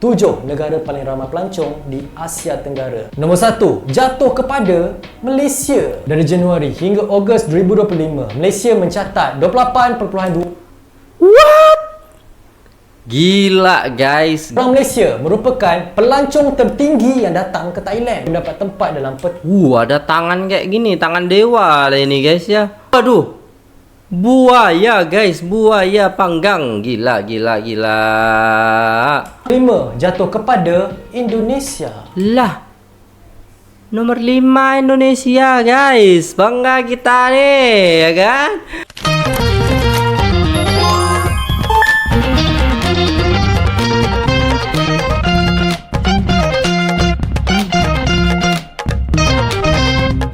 7 negara paling ramai pelancong di Asia Tenggara. Nombor 1, jatuh kepada Malaysia. Dari Januari hingga Ogos 2025, Malaysia mencatat 28.2. What? Gila guys. Orang Malaysia merupakan pelancong tertinggi yang datang ke Thailand, mendapat tempat dalam Ada tangan kayak gini, tangan dewa lah ini guys ya. Aduh. Buaya guys, buaya panggang. Gila. 5 jatuh kepada Indonesia. Lah. Nomor 5 Indonesia guys. Bangga kita nih, ya kan?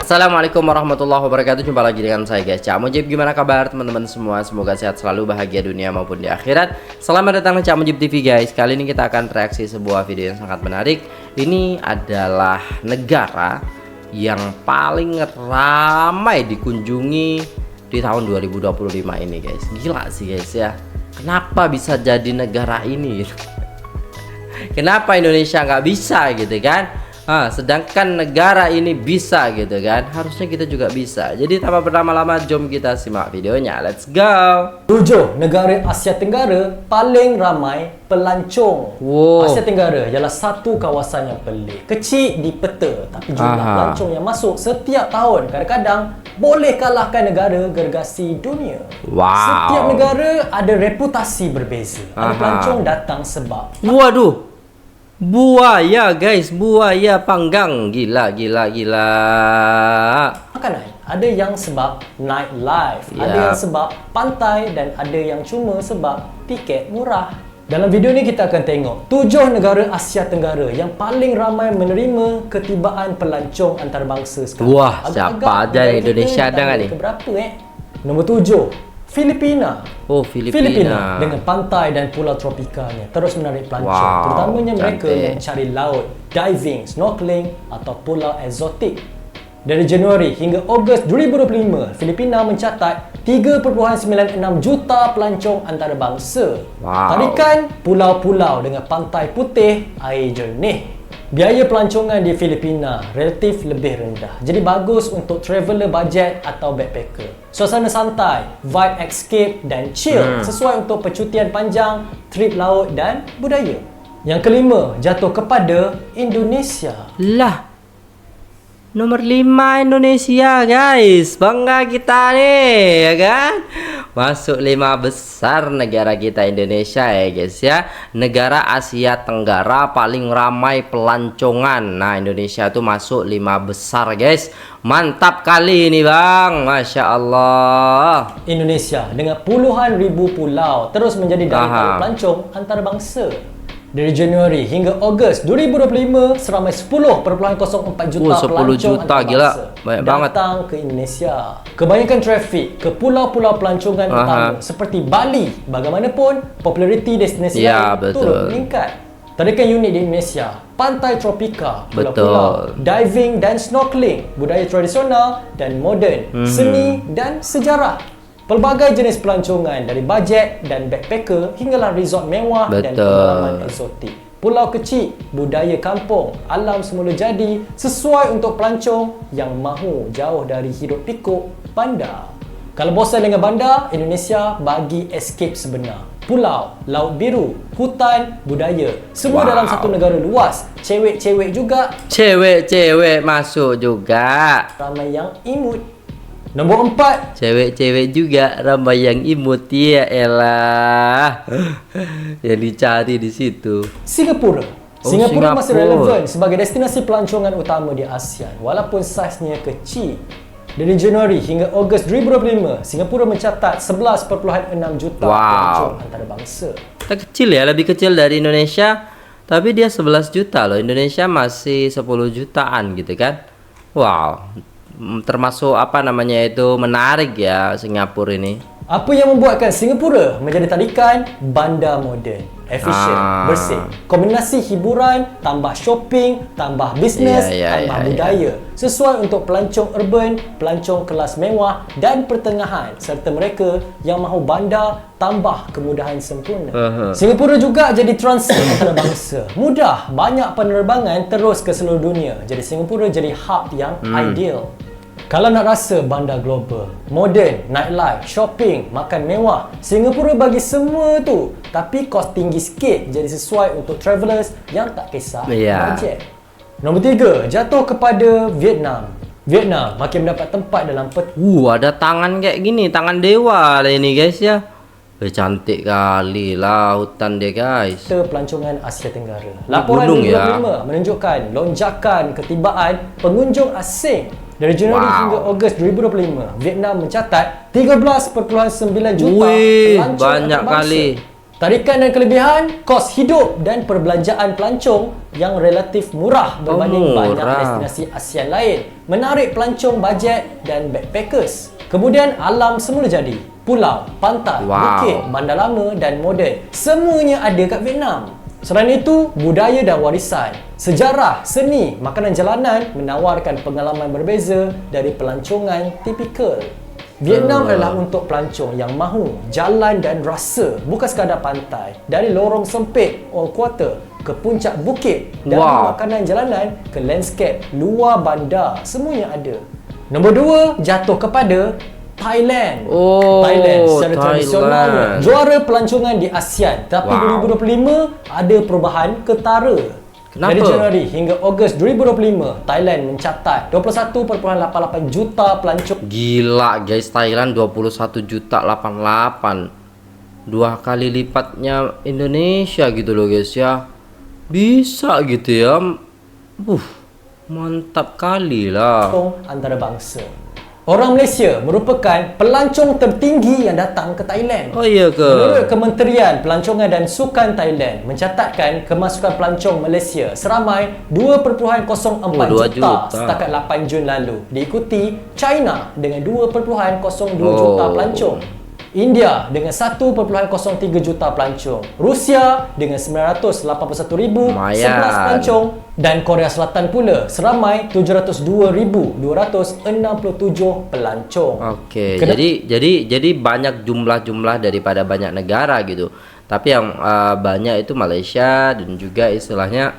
Assalamualaikum warahmatullahi wabarakatuh. Jumpa lagi dengan saya guys, Cak Mujib. Gimana kabar teman-teman semua? Semoga sehat selalu, bahagia dunia maupun di akhirat. Selamat datang di Cak Mujib TV guys. Kali ini kita akan reaksi sebuah video yang sangat menarik. Ini adalah negara yang paling ramai dikunjungi di tahun 2025 ini guys. Gila sih guys ya. Kenapa bisa jadi negara ini? Kenapa Indonesia nggak bisa gitu kan? Sedangkan negara ini bisa gitu kan, harusnya kita juga bisa. Jadi tanpa berlama-lama, jom kita simak videonya. Let's go. 7 negara Asia Tenggara paling ramai pelancong. Asia Tenggara ialah satu kawasan yang pelik, kecil di peta, tapi jumlah pelancong yang masuk setiap tahun kadang-kadang boleh kalahkan negara gergasi dunia. Setiap negara ada reputasi berbeza. Ada pelancong datang sebab waduh, buaya guys, buaya panggang. Gila. Makanan. Ada yang sebab nightlife, ada yang sebab pantai, dan ada yang cuma sebab tiket murah. Dalam video ni kita akan tengok 7 negara Asia Tenggara yang paling ramai menerima ketibaan pelancong antarabangsa sekarang. Wah, siapa aja Indonesia ada kan ni? Keberapa Nombor 7, Filipina. Filipina dengan pantai dan pulau tropikanya terus menarik pelancong, terutamanya mereka yang mencari laut, diving, snorkeling atau pulau eksotik. Dari Januari hingga Ogos 2025, Filipina mencatat 3.96 juta pelancong antarabangsa. Tarikan pulau-pulau dengan pantai putih, air jernih. Biaya pelancongan di Filipina relatif lebih rendah, jadi bagus untuk traveller budget atau backpacker. Suasana santai, vibe escape dan chill, sesuai untuk percutian panjang, trip laut dan budaya. Yang kelima, jatuh kepada Indonesia. Lah, nomor 5 Indonesia guys. Bangga kita nih, ya kan? Masuk 5 besar negara kita Indonesia ya guys ya. Negara Asia Tenggara paling ramai pelancongan. Nah, Indonesia tuh masuk 5 besar guys. Mantap kali ini bang, Masya Allah. Indonesia dengan puluhan ribu pulau terus menjadi daya tarik pelancong antarabangsa. Dari Januari hingga Ogos 2025, seramai 10.04 juta pelancong antarabangsa datang ke Indonesia. Kebanyakan trafik ke pulau-pulau pelancongan utama seperti Bali. Bagaimanapun, populariti destinasi lain turut meningkat. Tarikan unik di Indonesia, pantai tropika, pulau-pulau, diving dan snorkeling, budaya tradisional dan moden, seni dan sejarah. Pelbagai jenis pelancongan dari bajet dan backpacker hinggalah resort mewah dan pengalaman eksotik. Pulau kecil, budaya kampung, alam semula jadi sesuai untuk pelancong yang mahu jauh dari hidup pikuk bandar. Kalau bosan dengan bandar, Indonesia bagi escape sebenar. Pulau, laut biru, hutan, budaya, semua dalam satu negara luas. Cewek-cewek juga. Cewek-cewek masuk juga. Ramai yang imut. Nombor 4, cewek-cewek juga ramai yang imut. Ya elah, yang dicari di situ. Singapura. Singapura masih relevan sebagai destinasi pelancongan utama di ASEAN walaupun saiznya kecil. Dari Januari hingga Ogos 2025, Singapura mencatat 11.6 juta pelancong antarabangsa. Kecil ya, lebih kecil dari Indonesia, tapi dia 11 juta loh. Indonesia masih 10 jutaan gitu kan. Termasuk apa namanya itu, menarik ya Singapura ini. Apa yang membuatkan Singapura menjadi tarikan bandar moden? efisien, bersih. Kombinasi hiburan, tambah shopping, tambah bisnes, tambah budaya. Sesuai untuk pelancong urban, pelancong kelas mewah dan pertengahan serta mereka yang mahu bandar tambah kemudahan sempurna. Singapura juga jadi transit antarabangsa. Mudah, banyak penerbangan terus ke seluruh dunia. Jadi Singapura jadi hub yang ideal. Kalau nak rasa bandar global, moden, nightlife, shopping, makan mewah, Singapura bagi semua tu. Tapi kos tinggi sikit, jadi sesuai untuk travelers yang tak kisah bajet. Nombor 3, jatuh kepada Vietnam. Vietnam makin mendapat tempat dalam ada tangan kayak gini, tangan dewa lah ini guys ya. Cantik kali lah hutan dia guys. Pelancongan Asia Tenggara. Laporan 2025 menunjukkan lonjakan ketibaan pengunjung asing. Dari Januari hingga Ogos 2025, Vietnam mencatat 13.9 juta pelancong banyak kali. Tarikan dan kelebihan, kos hidup dan perbelanjaan pelancong yang relatif murah berbanding banyak destinasi ASEAN lain. Menarik pelancong bajet dan backpackers. Kemudian alam semula jadi. Pulau, pantai, bukit, bandar lama dan moden. Semuanya ada kat Vietnam. Selain itu, budaya dan warisan, sejarah, seni, makanan jalanan menawarkan pengalaman berbeza dari pelancongan tipikal. Vietnam adalah untuk pelancong yang mahu jalan dan rasa, bukan sekadar pantai. Dari lorong sempit all quarter ke puncak bukit, dari makanan jalanan ke landscape luar bandar, semuanya ada. Nombor 2, jatuh kepada Thailand. Thailand secara tradisionalnya juara pelancongan di ASEAN. Tapi 2025 ada perubahan ketara. Kenapa? Dari Januari hingga Ogos 2025, Thailand mencatat 21.88 juta pelancong. Gila guys, Thailand 21.88. 2 kali lipatnya Indonesia gitu loh guys ya. Bisa gitu ya. Mantap kali lah. Antarabangsa. Orang Malaysia merupakan pelancong tertinggi yang datang ke Thailand. Oh iya ke? Menurut Kementerian Pelancongan dan Sukan Thailand mencatatkan kemasukan pelancong Malaysia seramai 2.04 juta setakat 8 Jun lalu. Diikuti China dengan 2.02 juta pelancong. India dengan 1.03 juta pelancong, Rusia dengan 981,011 pelancong dan Korea Selatan pula seramai 702,267 pelancong. Okey, jadi banyak jumlah daripada banyak negara gitu. Tapi yang banyak itu Malaysia dan juga istilahnya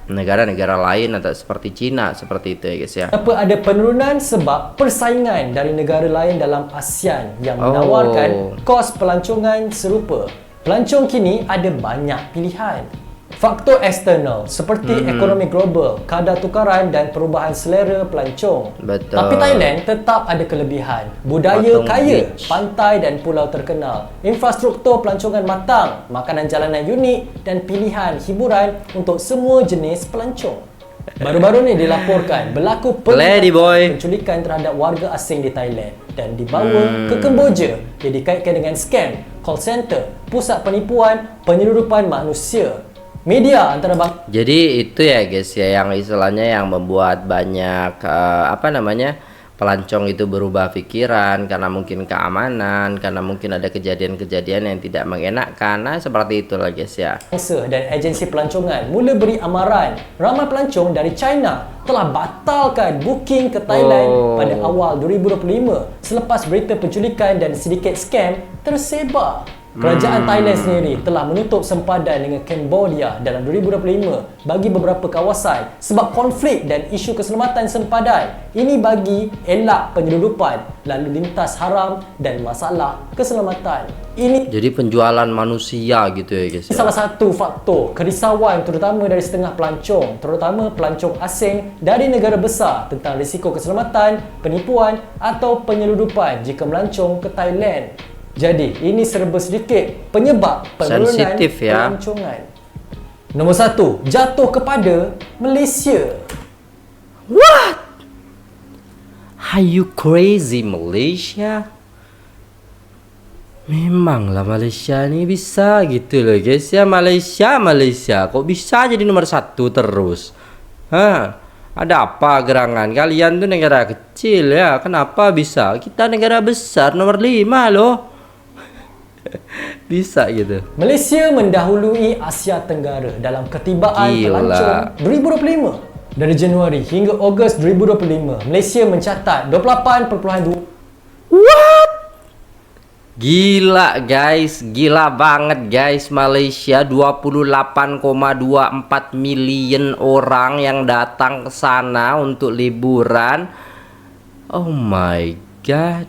negara-negara lain atau seperti Cina seperti itu ya guys ya. Apa ada penurunan sebab persaingan dari negara lain dalam ASEAN yang menawarkan kos pelancongan serupa. Pelancong kini ada banyak pilihan. Faktor eksternal seperti ekonomi global, kadar tukaran dan perubahan selera pelancong. Betul. Tapi Thailand tetap ada kelebihan. Budaya kaya, pantai dan pulau terkenal, infrastruktur pelancongan matang, makanan jalanan unik dan pilihan hiburan untuk semua jenis pelancong. Baru-baru ni dilaporkan berlaku penculikan terhadap warga asing di Thailand dan dibawa ke Kemboja. Dia dikaitkan dengan scam, call center, pusat penipuan, penyeludupan manusia. Media antarabangsa. Jadi itu ya guys ya yang istilahnya yang membuat banyak pelancong itu berubah pikiran karena mungkin keamanan, karena mungkin ada kejadian-kejadian yang tidak mengenakan. Nah, seperti itulah guys ya. Dan agensi pelancongan mula beri amaran. Ramai pelancong dari China telah batalkan booking ke Thailand pada awal 2025 selepas berita penculikan dan sedikit scam tersebar. Kerajaan Thailand sendiri telah menutup sempadan dengan Cambodia dalam 2025 bagi beberapa kawasan sebab konflik dan isu keselamatan sempadan. Ini bagi elak penyeludupan, lalu lintas haram dan masalah keselamatan. Ini jadi penjualan manusia gitu ya guys. Salah satu faktor kerisauan terutama dari setengah pelancong, terutama pelancong asing dari negara besar tentang risiko keselamatan, penipuan atau penyeludupan jika melancong ke Thailand. Jadi, ini serba sedikit penyebab penurunan pelancongan. Nombor 1, jatuh kepada Malaysia. What? Are you crazy Malaysia? Memanglah Malaysia ni bisa gitu loh guys ya. Malaysia kok bisa jadi nomor 1 terus? Ada apa gerangan? Kalian tuh negara kecil ya. Kenapa bisa? Kita negara besar nomor 5 loh. Bisa gitu. Malaysia mendahului Asia Tenggara dalam ketibaan pelancong 2025. Dari Januari hingga Ogos 2025, Malaysia mencatat 28.2. What? Gila guys, gila banget guys. Malaysia 28,24 million orang yang datang ke sana untuk liburan. Oh my god.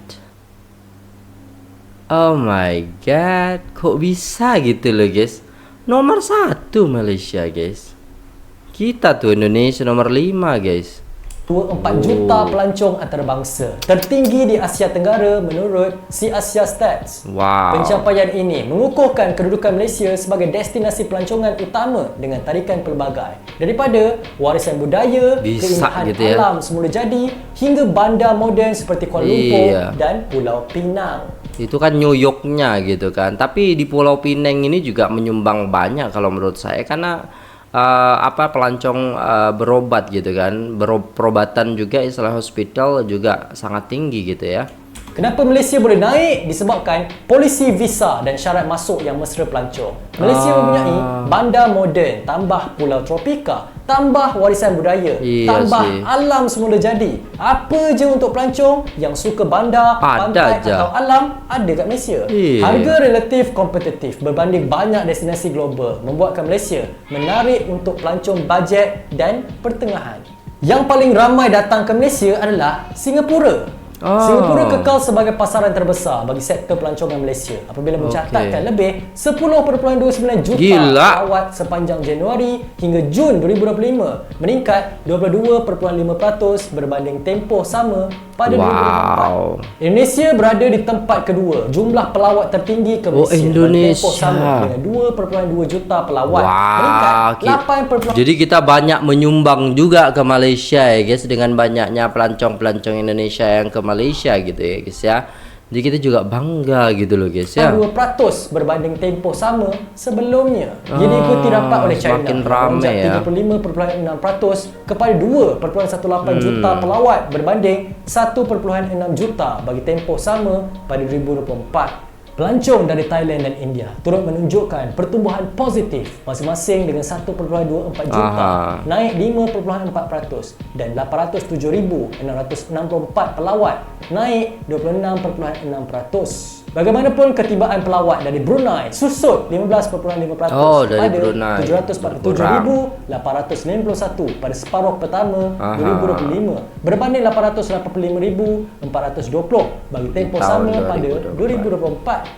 Oh my god, kok bisa gitu loh guys. Nomor 1 Malaysia guys. Kita tuh Indonesia nomor 5 guys. 24 juta pelancong antarabangsa, tertinggi di Asia Tenggara menurut si Asia Stats. Wow. Pencapaian ini mengukuhkan kedudukan Malaysia sebagai destinasi pelancongan utama dengan tarikan pelbagai, daripada warisan budaya, keindahan gitu ya, alam semula jadi, hingga bandar moden seperti Kuala Lumpur dan Pulau Pinang. Itu kan New Yorknya gitu kan. Tapi di Pulau Pinang ini juga menyumbang banyak kalau menurut saya, karena pelancong berobat gitu kan, perobatan juga, istilah hospital juga sangat tinggi gitu ya. Kenapa Malaysia boleh naik? Disebabkan polisi visa dan syarat masuk yang mesra pelancong. Malaysia mempunyai bandar moden, tambah pulau tropika, tambah warisan budaya, tambah alam semula jadi. Apa je untuk pelancong yang suka bandar, pantai atau alam, ada kat Malaysia. Harga relatif kompetitif berbanding banyak destinasi global membuatkan Malaysia menarik untuk pelancong bajet dan pertengahan. Yang paling ramai datang ke Malaysia adalah Singapura. Singapura kekal sebagai pasaran terbesar bagi sektor pelancongan Malaysia apabila mencatatkan lebih 10.29 juta pelawat sepanjang Januari hingga Jun 2025, meningkat 22.5% berbanding tempoh sama pada 2024. Indonesia berada di tempat kedua jumlah pelawat tertinggi ke Malaysia pada tempoh sama dengan 2.2 juta pelawat, meningkat 8. Jadi kita banyak menyumbang juga ke Malaysia ya guys, dengan banyaknya pelancong-pelancong Indonesia yang ke Malaysia gitu ya guys ya. Jadi kita juga bangga gitu loh guys ya. 2% berbanding tempoh sama sebelumnya. Jadi ikuti rapat oleh China makin ramai ya. 35.6% kepada 2.18 juta pelawat berbanding 1.6 juta bagi tempoh sama pada 2024. Pelancong dari Thailand dan India turut menunjukkan pertumbuhan positif masing-masing dengan 1.24 juta, naik 5.4%, dan 807,664 pelawat, naik 26.6%. Bagaimanapun, ketibaan pelawat dari Brunei susut 15.5% pada 747,891 pada separuh pertama 2025 berbanding 885,420 bagi tempoh sama pada 2024.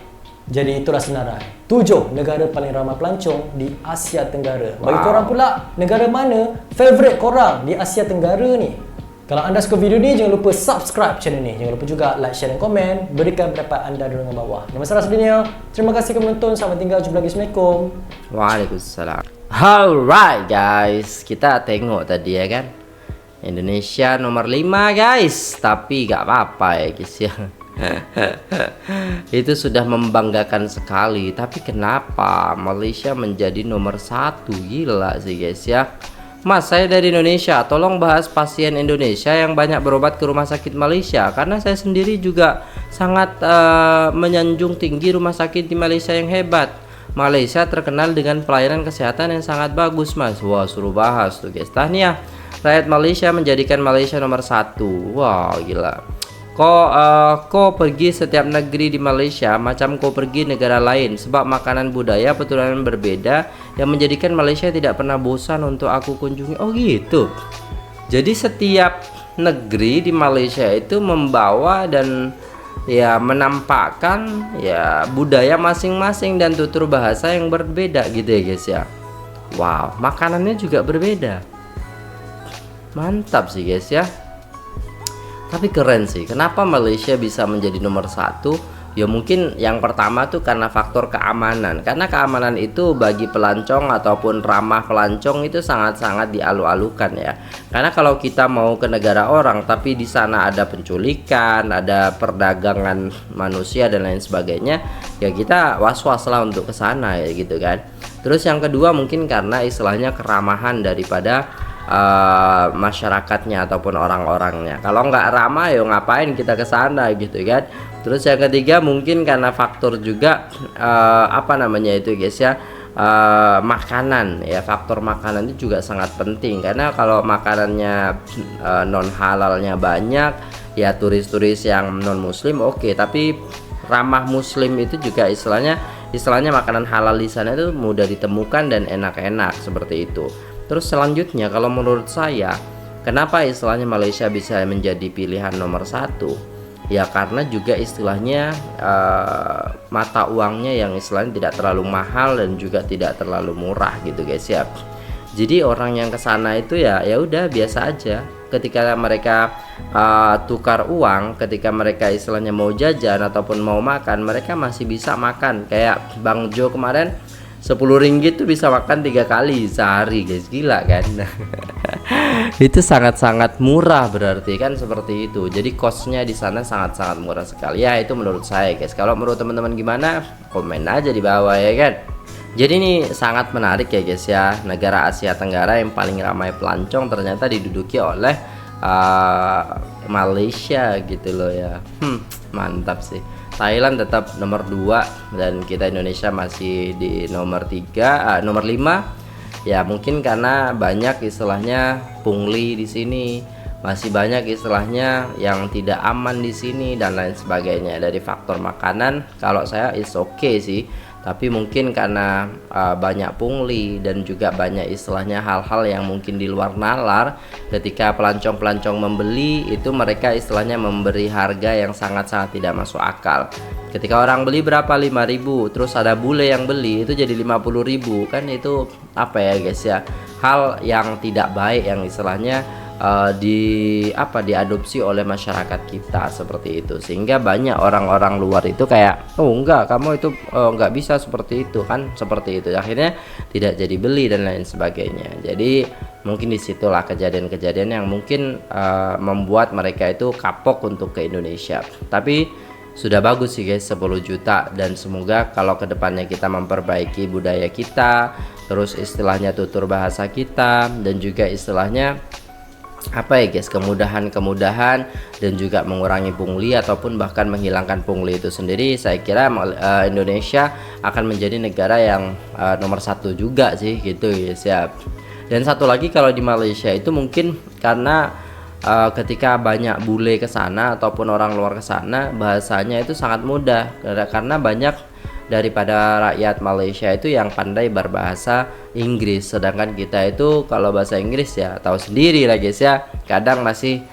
Jadi itulah senarai 7 negara paling ramai pelancong di Asia Tenggara. Bagi korang pula, negara mana favourite korang di Asia Tenggara ni? Kalau anda suka video ni, jangan lupa subscribe channel ni. Jangan lupa juga like, share dan komen. Berikan pendapat anda di ruangan bawah. Nama saya Rasdenia. Terima kasih kerana menonton. Selamat tinggal. Jumpa lagi. Assalamualaikum. Waalaikumsalam. Alright guys, kita tengok tadi ya kan, Indonesia nomor 5 guys. Tapi gak apa-apa ya guys ya. Itu sudah membanggakan sekali. Tapi kenapa Malaysia menjadi nomor 1? Gila sih guys ya. Mas, saya dari Indonesia, tolong bahas pasien Indonesia yang banyak berobat ke rumah sakit Malaysia, karena saya sendiri juga sangat menyanjung tinggi rumah sakit di Malaysia yang hebat. Malaysia terkenal dengan pelayanan kesehatan yang sangat bagus, Mas. Wah, suruh bahas tuh guys. Tahniah, rakyat Malaysia menjadikan Malaysia nomor 1. Wah, gila. Kau pergi setiap negeri di Malaysia macam kau pergi negara lain, sebab makanan budaya keturunan berbeda yang menjadikan Malaysia tidak pernah bosan untuk aku kunjungi. Oh gitu. Jadi setiap negeri di Malaysia itu membawa dan ya menampakkan ya budaya masing-masing dan tutur bahasa yang berbeda gitu ya guys ya. Wow, makanannya juga berbeda. Mantap sih guys ya. Tapi keren sih, kenapa Malaysia bisa menjadi nomor 1? Ya mungkin yang pertama tuh karena faktor keamanan. Karena keamanan itu bagi pelancong ataupun ramah pelancong itu sangat-sangat dialu-alukan ya. Karena kalau kita mau ke negara orang tapi di sana ada penculikan, ada perdagangan manusia dan lain sebagainya, ya kita was-was lah untuk ke sana ya gitu kan. Terus yang kedua mungkin karena istilahnya keramahan daripada masyarakatnya ataupun orang-orangnya. Kalau nggak ramah ya ngapain kita ke sana gitu kan. Terus yang ketiga mungkin karena faktor juga apa namanya itu guys ya, makanan ya, faktor makanan itu juga sangat penting karena kalau makanannya non halalnya banyak ya, turis-turis yang non muslim oke, tapi ramah muslim itu juga istilahnya makanan halal di sana itu mudah ditemukan dan enak-enak seperti itu. Terus selanjutnya kalau menurut saya, kenapa istilahnya Malaysia bisa menjadi pilihan nomor satu? Ya karena juga istilahnya mata uangnya yang istilahnya tidak terlalu mahal dan juga tidak terlalu murah gitu guys ya. Jadi orang yang kesana itu ya udah biasa aja. Ketika mereka tukar uang, ketika mereka istilahnya mau jajan ataupun mau makan, mereka masih bisa makan. Kayak Bang Jo kemarin 10 ringgit tuh bisa makan 3 kali sehari guys, gila kan. Itu sangat-sangat murah berarti kan, seperti itu. Jadi costnya di sana sangat-sangat murah sekali ya, itu menurut saya guys. Kalau menurut teman-teman gimana, komen aja di bawah ya kan. Jadi ini sangat menarik ya guys ya, negara Asia Tenggara yang paling ramai pelancong ternyata diduduki oleh Malaysia gitu loh ya. Mantap sih. Thailand tetap nomor 2 dan kita Indonesia masih di nomor 3, nomor 5. Ya mungkin karena banyak istilahnya pungli di sini, masih banyak istilahnya yang tidak aman di sini dan lain sebagainya. Dari faktor makanan kalau saya is okay sih, tapi mungkin karena banyak pungli dan juga banyak istilahnya hal-hal yang mungkin di luar nalar, ketika pelancong-pelancong membeli itu mereka istilahnya memberi harga yang sangat-sangat tidak masuk akal. Ketika orang beli berapa, 5.000, terus ada bule yang beli itu jadi 50.000, kan itu apa ya guys ya, hal yang tidak baik yang istilahnya diadopsi oleh masyarakat kita seperti itu, sehingga banyak orang-orang luar itu kayak oh enggak, kamu itu enggak bisa seperti itu kan, seperti itu akhirnya tidak jadi beli dan lain sebagainya. Jadi mungkin disitulah kejadian-kejadian yang mungkin membuat mereka itu kapok untuk ke Indonesia. Tapi sudah bagus sih guys 10 juta, dan semoga kalau kedepannya kita memperbaiki budaya kita, terus istilahnya tutur bahasa kita, dan juga istilahnya apa ya guys, kemudahan-kemudahan dan juga mengurangi pungli ataupun bahkan menghilangkan pungli itu sendiri, saya kira Indonesia akan menjadi negara yang nomor 1 juga sih gitu guys ya. Dan satu lagi kalau di Malaysia itu mungkin karena ketika banyak bule ke sana ataupun orang luar ke sana, bahasanya itu sangat mudah karena banyak daripada rakyat Malaysia itu yang pandai berbahasa Inggris, sedangkan kita itu kalau bahasa Inggris ya tahu sendiri lah guys ya, kadang masih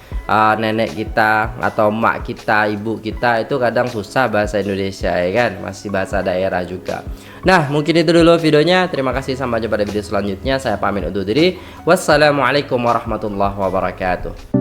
nenek kita atau emak kita, ibu kita itu kadang susah bahasa Indonesia ya kan, masih bahasa daerah juga. Nah mungkin itu dulu videonya, terima kasih, sampai jumpa di video selanjutnya. Saya pamit undur diri, wassalamualaikum warahmatullahi wabarakatuh.